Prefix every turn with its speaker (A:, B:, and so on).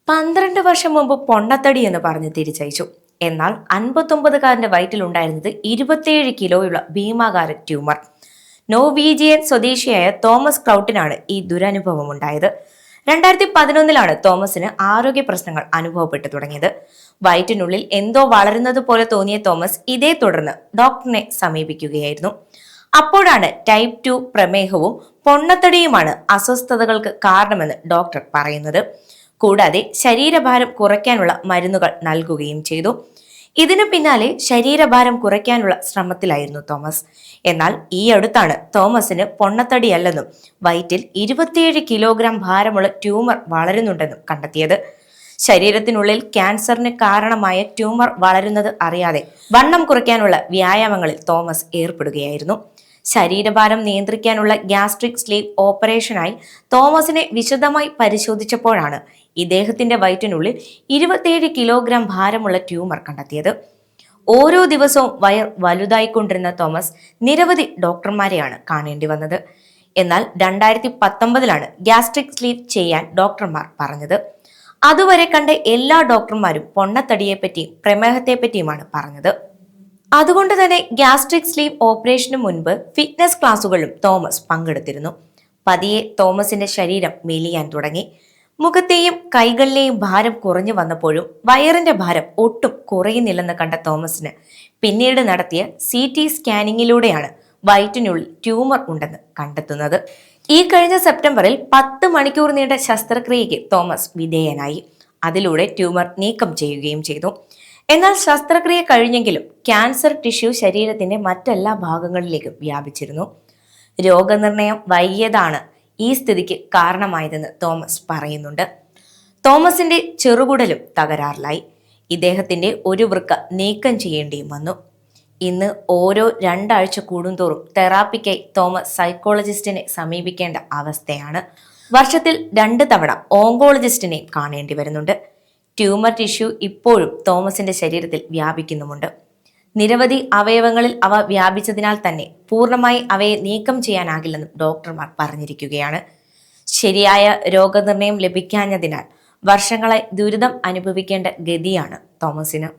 A: 12 വർഷം മുമ്പ് പൊണ്ണത്തടി എന്ന് പറഞ്ഞ് തിരിച്ചയച്ചു. എന്നാൽ 59കാരന്റെ വയറ്റിലുണ്ടായിരുന്നത് 27 കിലോയുള്ള ഭീമാകാര ട്യൂമർ. നോർവീജിയൻ സ്വദേശിയായ തോമസ് ക്ലൗട്ടിനാണ് ഈ ദുരനുഭവം ഉണ്ടായത്. 2011 തോമസിന് ആരോഗ്യ പ്രശ്നങ്ങൾ അനുഭവപ്പെട്ടു തുടങ്ങിയത്. വയറ്റിനുള്ളിൽ എന്തോ വളരുന്നത് പോലെ തോന്നിയ തോമസ് ഇതേ തുടർന്ന് ഡോക്ടറിനെ സമീപിക്കുകയായിരുന്നു. അപ്പോഴാണ് ടൈപ്പ് 2 പ്രമേഹവും പൊണ്ണത്തടിയുമാണ് അസ്വസ്ഥതകൾക്ക് കാരണമെന്ന് ഡോക്ടർ പറയുന്നത്. കൂടാതെ ശരീരഭാരം കുറയ്ക്കാനുള്ള മരുന്നുകൾ നൽകുകയും ചെയ്തു. ഇതിനു പിന്നാലെ ശരീരഭാരം കുറയ്ക്കാനുള്ള ശ്രമത്തിലായിരുന്നു തോമസ്. എന്നാൽ ഈ അടുത്താണ് തോമസിന് പൊണ്ണത്തടിയല്ലെന്നും വയറ്റിൽ 27 കിലോഗ്രാം ഭാരമുള്ള ട്യൂമർ വളരുന്നുണ്ടെന്നും കണ്ടെത്തിയത്. ശരീരത്തിനുള്ളിൽ ക്യാൻസറിന് കാരണമായ ട്യൂമർ വളരുന്നത് അറിയാതെ വണ്ണം കുറയ്ക്കാനുള്ള വ്യായാമങ്ങളിൽ തോമസ് ഏർപ്പെടുകയായിരുന്നു. ശരീരഭാരം നിയന്ത്രിക്കാനുള്ള ഗ്യാസ്ട്രിക് സ്ലീവ് ഓപ്പറേഷനായി തോമസിനെ വിശദമായി പരിശോധിച്ചപ്പോഴാണ് ഇദ്ദേഹത്തിന്റെ വയറ്റിനുള്ളിൽ 27 കിലോഗ്രാം ഭാരമുള്ള ട്യൂമർ കണ്ടെത്തിയത്. ഓരോ ദിവസവും വയർ വലുതായിക്കൊണ്ടിരുന്ന തോമസ് നിരവധി ഡോക്ടർമാരെയാണ് കാണേണ്ടി വന്നത്. എന്നാൽ 2019 ഗ്യാസ്ട്രിക് സ്ലീവ് ചെയ്യാൻ ഡോക്ടർമാർ പറഞ്ഞത്. അതുവരെ കണ്ട എല്ലാ ഡോക്ടർമാരും പൊണ്ണത്തടിയെപ്പറ്റിയും പ്രമേഹത്തെപ്പറ്റിയുമാണ് പറഞ്ഞത്. അതുകൊണ്ട് തന്നെ ഗ്യാസ്ട്രിക് സ്ലീവ് ഓപ്പറേഷന് മുൻപ് ഫിറ്റ്നസ് ക്ലാസുകളിലും തോമസ് പങ്കെടുത്തിരുന്നു. പതിയെ തോമസിന്റെ ശരീരം മെലിയാൻ തുടങ്ങി. മുഖത്തെയും കൈകളിലെയും ഭാരം കുറഞ്ഞു വന്നപ്പോഴും വയറിന്റെ ഭാരം ഒട്ടും കുറയുന്നില്ലെന്ന് കണ്ട തോമസിന് പിന്നീട് നടത്തിയ CT സ്കാനിങ്ങിലൂടെയാണ് വയറ്റിനുള്ളിൽ ട്യൂമർ ഉണ്ടെന്ന് കണ്ടെത്തുന്നത്. ഈ കഴിഞ്ഞ സെപ്റ്റംബറിൽ 10 മണിക്കൂർ നീണ്ട ശസ്ത്രക്രിയയ്ക്ക് തോമസ് വിധേയനായി. അതിലൂടെ ട്യൂമർ നീക്കം ചെയ്യുകയും ചെയ്തു. എന്നാൽ ശസ്ത്രക്രിയ കഴിഞ്ഞെങ്കിലും ക്യാൻസർ ടിഷ്യൂ ശരീരത്തിന്റെ മറ്റെല്ലാ ഭാഗങ്ങളിലേക്കും വ്യാപിച്ചിരുന്നു. രോഗനിർണയം വൈകിയതാണ് ഈ സ്ഥിതിക്ക് കാരണമായതെന്ന് തോമസ് പറയുന്നുണ്ട്. തോമസിന്റെ ചെറുകുടലും തകരാറിലായി. ഇദ്ദേഹത്തിന്റെ ഒരു വൃക്ക നീക്കം ചെയ്യേണ്ടിയും വന്നു. ഇന്ന് ഓരോ 2 ആഴ്ച കൂടുന്തോറും തെറാപ്പിക്കായി തോമസ് സൈക്കോളജിസ്റ്റിനെ സമീപിക്കേണ്ട അവസ്ഥയാണ്. വർഷത്തിൽ 2 തവണ ഓങ്കോളജിസ്റ്റിനെയും കാണേണ്ടി വരുന്നുണ്ട്. ട്യൂമർ ടിഷ്യൂ ഇപ്പോഴും തോമസിന്റെ ശരീരത്തിൽ വ്യാപിക്കുന്നുമുണ്ട്. നിരവധി അവയവങ്ങളിൽ അവ വ്യാപിച്ചതിനാൽ തന്നെ പൂർണ്ണമായി അവയെ നീക്കം ചെയ്യാനാകില്ലെന്നും ഡോക്ടർമാർ പറഞ്ഞിരിക്കുകയാണ്. ശരിയായ രോഗനിർണയം ലഭിക്കാഞ്ഞതിനാൽ വർഷങ്ങളായി ദുരിതം അനുഭവിക്കേണ്ട ഗതിയാണ് തോമസിന്.